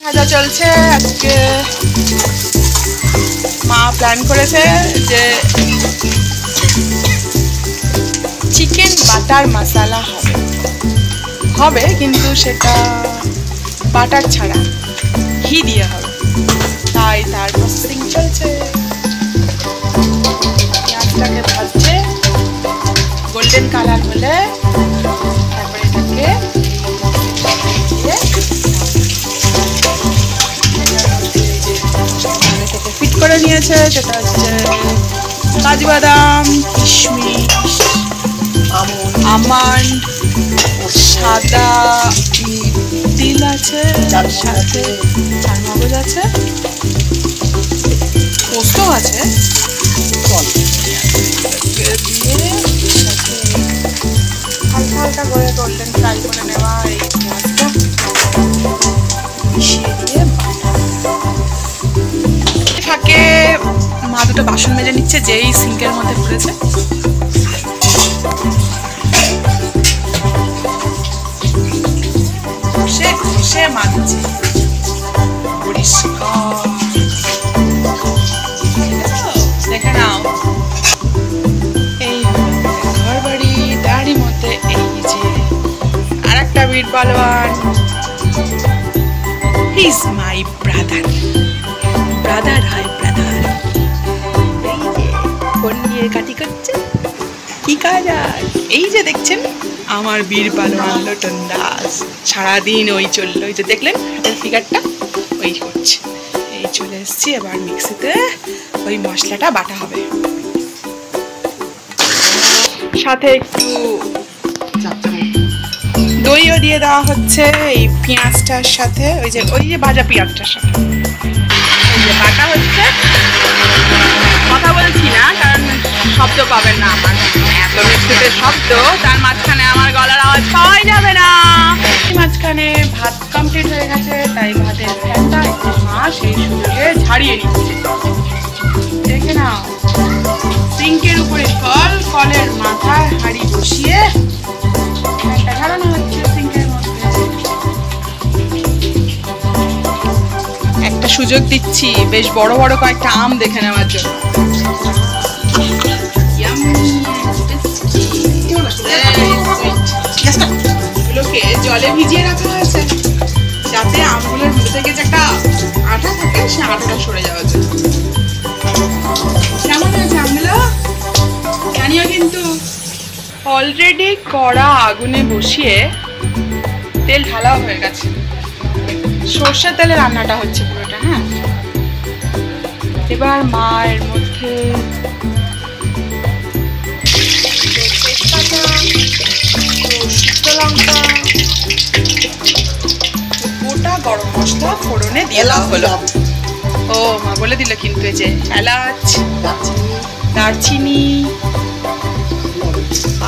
ভাজা চলছে। আজকে মা প্ল্যান করেছে যে চিকেন বাটার মশলা হবে কিন্তু সেটা বাটার ছাড়া ঘি দিয়ে হবে, তাই তার প্রসেসিং চলছে। পেঁয়াজটাকে ভাজছে, গোল্ডেন কালার হলে তারপরে এটাকে ফিট করে নিয়েছে। সেটা হচ্ছে কাজু বাদাম, কিশমিশ, আমন্ড, সাদা তিল আছে, সাথে চারমগজ আছে, পোস্ত আছে, দিয়ে হালকা হালকা করে গোল্ডেন ফ্রাই করে নেওয়া এই পেঁয়াজটা মিশিয়ে দিয়ে থাকে। মা দুটো বাসন মেজে নিচ্ছে যেই সিঙ্কের মধ্যে পড়েছে। ঘষে ঘষে মাজছে পরিষ্কার। দেখে নাও, এই ঘর বাড়ি তারই মধ্যে এই যে আর একটা বীর পালোয়ান, he is my brother. Brother হয় ব্রাদার। এই যে ফোন নিয়ে কাটি করছে, কি কাজ আর এই যে দেখছেন আমার বীর পালোয়ান লোটন দাস সারাদিন ওই চললো। ওই যে দেখলেন হাতের ফিগারটা ওই করছে। এই চলে এসছি, এবার মিক্সিতে ওই মশলাটা বাটা হবে, সাথে একটু দইও দিয়ে দেওয়া হচ্ছে এই পেঁয়াজটার সাথে। ওই যে ভাজা পেঁয়াজটার সাথে ওই যে বাটা হচ্ছে। কথা বলছি না কারণ শব্দ পাবেন না, আমার এত মিক্সিতে শব্দ, তার মাঝখানে আমার গলার আওয়াজ পাওয়াই যাবে না। মাঝখানে ভাত কমপ্লিট হয়ে গেছে, তাই ভাতের ফ্যানটা একটু মা সেই সুযোগে ঝাড়িয়ে নিচ্ছে। দেখে নাও, সিঙ্কের উপরে কল, কলের মাথায় হাঁড়ি বসিয়ে ফ্যানটা ঝাড়ানো হচ্ছে সিঙ্কের মধ্যে। একটা সুযোগ দিচ্ছি বেশ বড় বড় কয়েকটা আম দেখে নেওয়ার জন্য। এগুলোকে জলে ভিজিয়ে রাখা হয়েছে যাতে আমগুলোর মধ্যে থেকে যে একটা আঠা থাকে সে আঠাটা সরে যাওয়ার জন্য। কেমন হয়েছে আমগুলো জানিও কিন্তু। অলরেডি কড়া আগুনে বসিয়ে তেল ঢালাও হয়ে গেছে। সর্ষের তেলে রান্নাটা হচ্ছে পুরোটা। হ্যাঁ, এবার মায়ের মধ্যে তেজপাতা, শুকনো লঙ্কা, গোটা গরম মশলা ফোড়নে দিয়ে দেওয়া হলো। ও মা বলে দিল কিন্তু, এই যে এলাচ, দারচিনি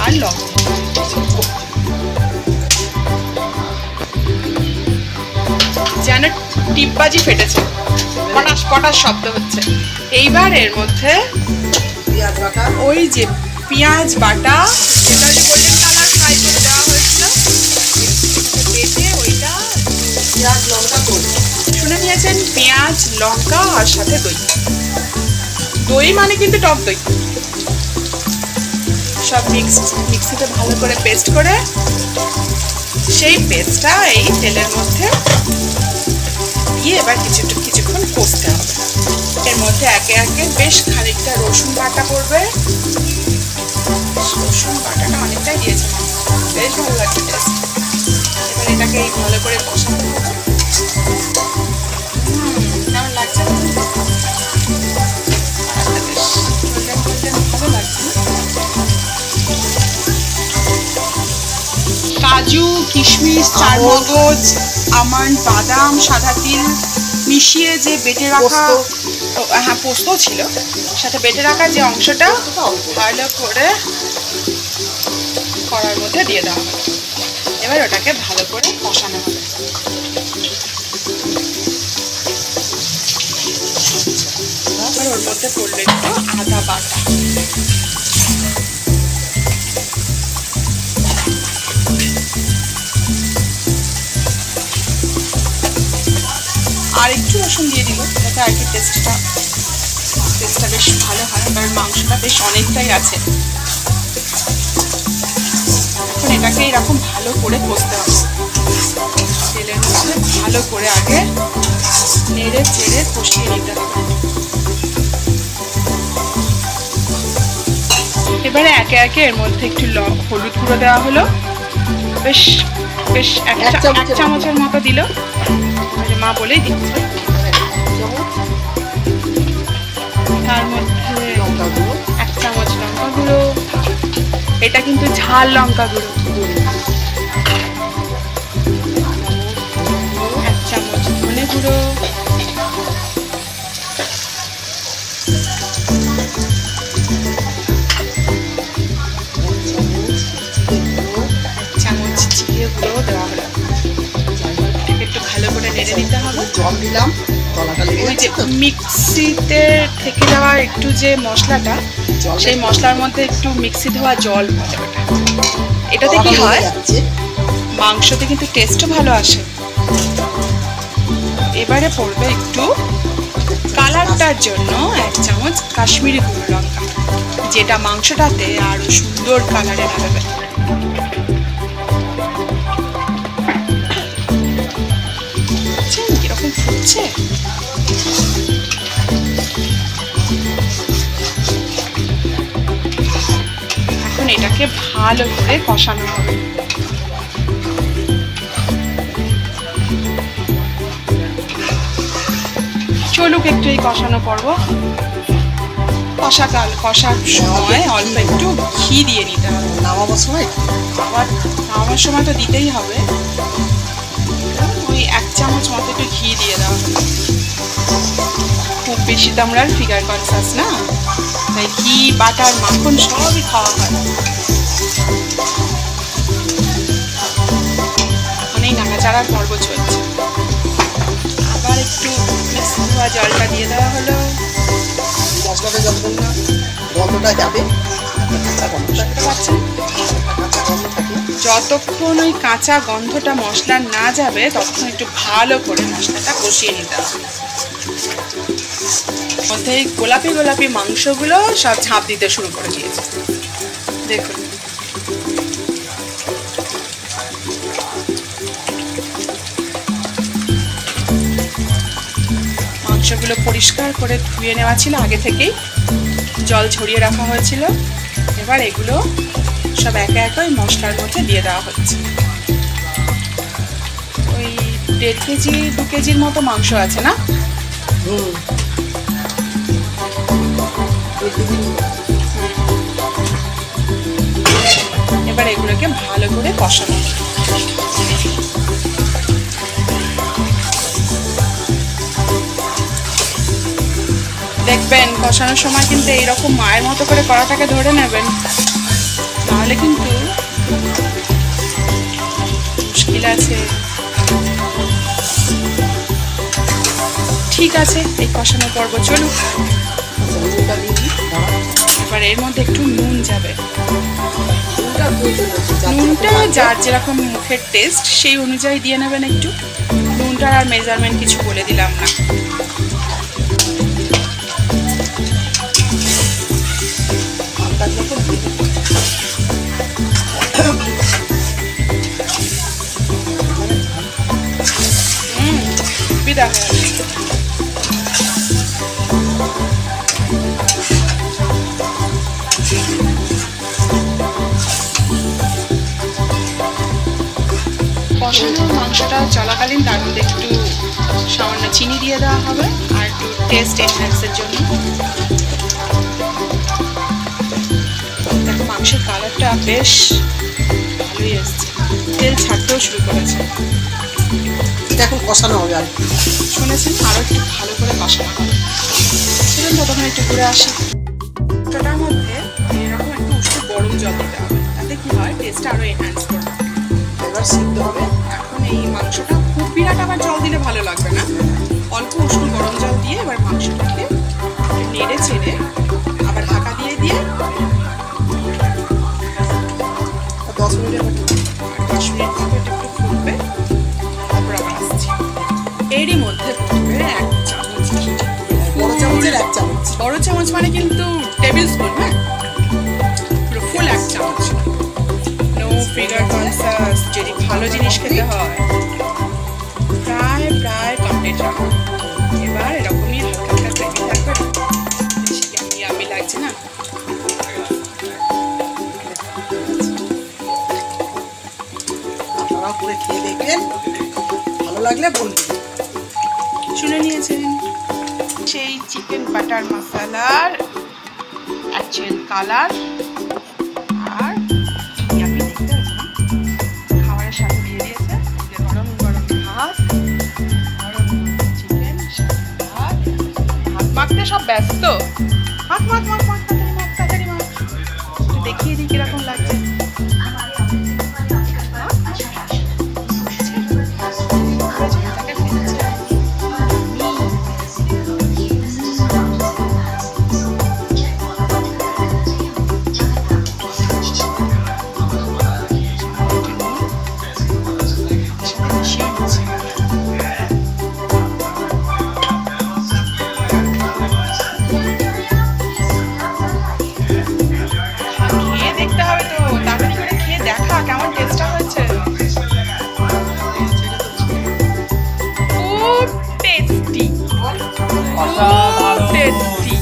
আর লবঙ্গ। যেন টিপবাজি ফেটেছে, পটাশ পটাশ শব্দ হচ্ছে। এইবার এর মধ্যে ওই যে পেঁয়াজ বাটা, যেটা গোল্ডেন কালার ফ্রাই করে দেওয়া হয়েছিল, বেটে ওইটা পেঁয়াজ লঙ্কা করে শুনে নিয়েছেন, পেঁয়াজ লঙ্কা আর সাথে দই। দই মানে কিন্তু টক দই। সব মিক্সিতে ভালো করে পেস্ট করে সেই পেস্টটা এই তেলের মধ্যে দিয়ে এবার কিছুক্ষণ কষতে হবে। এর মধ্যে একে একে বেশ খানিকটা রসুন বাটা পড়বে। রসুন বাটাটা অনেকটাই দিয়েছে, বেশ ভালো লাগছে টেস্ট। এবার এটাকে এই ভালো করে কষাতে হবে। কেমন লাগছে? ভালো লাগছে। কাজু, কিশমিশ, চারমগজ, আমন্ড, বাদাম, সাদা তিল মিশিয়ে যে বেটে রাখা, হ্যাঁ পোস্ত ছিল, সাথে বেটে রাখা যে অংশটা ভালো করে কড়ার মধ্যে দিয়ে দেওয়া হবে। এবার ওটাকে ভালো করে কষানো হবে। এবার ওর মধ্যে পড়লে একটু আদা বাটা, আর একটু রসুন দিয়ে দিল, যাতে আর কি টেস্টটা বেশ ভালো হয়, কারণ মাংসটা বেশ অনেকটাই আছে। এখন এটাকে এরকম ভালো করে কষতে হবে, তেলের মধ্যে ভালো করে আগে নেড়ে চেড়ে কষিয়ে নিতে হবে। এবারে একে একে এর মধ্যে একটু হলুদ গুঁড়ো দেওয়া হলো, বেশ বেশ এক চামচের মতো দিল, মা বলেই দিচ্ছে। তার মধ্যে 1 চামচ লঙ্কা গুঁড়ো, এটা কিন্তু ঝাল লঙ্কা গুঁড়ো, 1 চামচ ধনে গুঁড়ো, 1 চামচ জিরে গুঁড়ো দেওয়া হলো। একটু ভালো করে নেড়ে নিতে হবে। জল দিলাম, ওই যে মিক্সিতে থেকে যাওয়া একটু যে মশলাটা, সেই মশলার মধ্যে একটু মিক্সি ধোয়া জল পড়ে, এটাতে কি হয় মাংসতে কিন্তু টেস্টও ভালো আসে। এবারে পড়বে একটু কালারটার জন্য 1 চামচ কাশ্মীরি গুঁড়ো লঙ্কা, যেটা মাংসটাতে আরো সুন্দর কালারে লাগাবে। কিরকম ফুটছে, এখন এটাকে ভালো করে কষানো হবে। চলুক একটু এই কষানো পর্ব। কষার সময় অল্প একটু ঘি দিয়ে নিতে হবে। নামাবার সময় আবার নামাবার সময় তো দিতেই হবে, ওই 1 চামচ মতো একটু ঘি দিয়ে দেওয়া হবে। খুব বেশি তো আমরা ফিগার কনসাস না, তাই ঘি বাটার মাখন সবই খাওয়া হয়। এখন এই নাড়াচাড়ার পর্ব চলছে। আবার একটু মিক্সি ধোয়া জলটা দিয়ে দেওয়া হলো। মশলাটা যতক্ষণ না গন্ধটা যাবে, যতক্ষণ ওই কাঁচা গন্ধটা মশলার না যাবে ততক্ষণ একটু ভালো করে মশলাটা কষিয়ে নিতে হবে। মধ্যে গোলাপি গোলাপি মাংসগুলো সব ঝাঁপ দিতে শুরু করে দিয়েছে, দেখুন। মাংসগুলো পরিষ্কার করে ধুয়ে নেওয়া ছিল আগে থেকেই, জল ঝরিয়ে রাখা হয়েছিল। এবার এগুলো সব একে একে ওই মশলার মধ্যে দিয়ে দেওয়া হচ্ছে। ওই 1.5 কেজি 2 কেজির মতো মাংস আছে না? এবার এগুলোকে ভালো করে কষানো। দেখবেন কষানোর সময় কিন্তু এইরকম মায়ের মতো করে কড়াটাকে ধরে নেবেন, তাহলে কিন্তু মুশকিল আছে। ঠিক আছে, এই কষানোর পর্ব চলুক। এবার এর মধ্যে একটু নুন যাবে। নুনটা যার যেরকম মুখের টেস্ট সেই অনুযায়ী দিয়ে নেবেন একটু। নুনটার আর মেজারমেন্ট কিছু বলে দিলাম না। সুবিধা হয়ে গেছে। কষানোর মাংসটা চলাকালীন তার মধ্যে একটু সামান্য চিনি দিয়ে দেওয়া হবে আর একটু টেস্ট এনহ্যান্সের জন্য। দেখো মাংসের কালারটা বেশ ভালোই এসছে, তেল ছাড়তেও শুরু করেছে। এটা এখন কষানো হবে আর শুনেছেন, আরও একটু ভালো করে কষানো হবে। সেজন্য ততক্ষণ একটু ঘুরে আসি। ওটার মধ্যে এরকম একটু উষ্ণ গরম জল দিতে হবে, তাতে কি হয় টেস্টটা আরও এনহ্যান্স করবে। এবার সিদ্ধ হবে। এখন এই মাংসটা খুব বিরাট আবার জল দিলে ভালো লাগবে না, অল্প উষ্ণ গরম জল দিয়ে এবার মাংসটাকে নেড়ে চেড়ে আবার ঢাকা দিয়ে 10 মিনিটের মতো 10 মিনিট মতো একটু ফুটবে, তারপর আবার আসছি। এরই মধ্যে এক চামচ বড় চামচের 1 চামচ। বড় চামচ মানে কিন্তু টেবিল স্পুন, হ্যাঁ পুরো ফুল 1 চামচ। নো ফিগার কনসাস, যদি ভালো জিনিস খেতে হয়। প্রায় প্রায় কমপ্লিট রাখো। এবার এরকমই হালকা হালকা গ্রেভি থাকবে, বেশি ইয়ামি লাগছে না। আপনারা করে খেয়ে দেখবেন, ভালো লাগলে বলবেন। শুনে নিয়েছেন সেই চিকেন বাটার মশলার অ্যাকচুয়াল কালার। আর ইয়ামি দেখতে হচ্ছে না, খাবারের সাথে দিয়ে দিয়েছে গরম গরম ভাত, গরম চিকেন, ভাত। হাত মাখতে সব ব্যস্ত। মাখ মাখ মাখ মাখ, তাড়াতাড়ি মাখ, তাড়াতাড়ি মাখ। একটু দেখিয়ে দিই কিরকম লাগছে। খেয়ে দেখতে হবে তো, তাড়াতাড়ি করে খেয়ে দেখা কেমন টেস্টটা হচ্ছে। খুব টেস্টি, টেস্টি,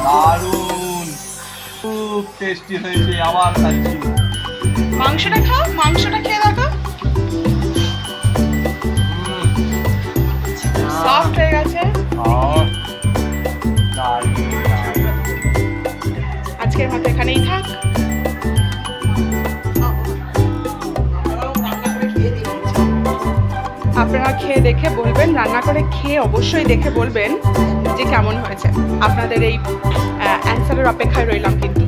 দারুণ, খুব টেস্টি হয়েছে। আবার খাচ্ছি। মাংসটা খাও, মাংসটা খেয়ে দেখো। সফট হয়ে গেছে। আজকের মতো এখানেই থাক। আপনারা খেয়ে দেখে বলবেন, রান্না করে খেয়ে অবশ্যই দেখে বলবেন যে কেমন হয়েছে। আপনাদের এই অ্যান্সারের অপেক্ষায় রইলাম কিন্তু।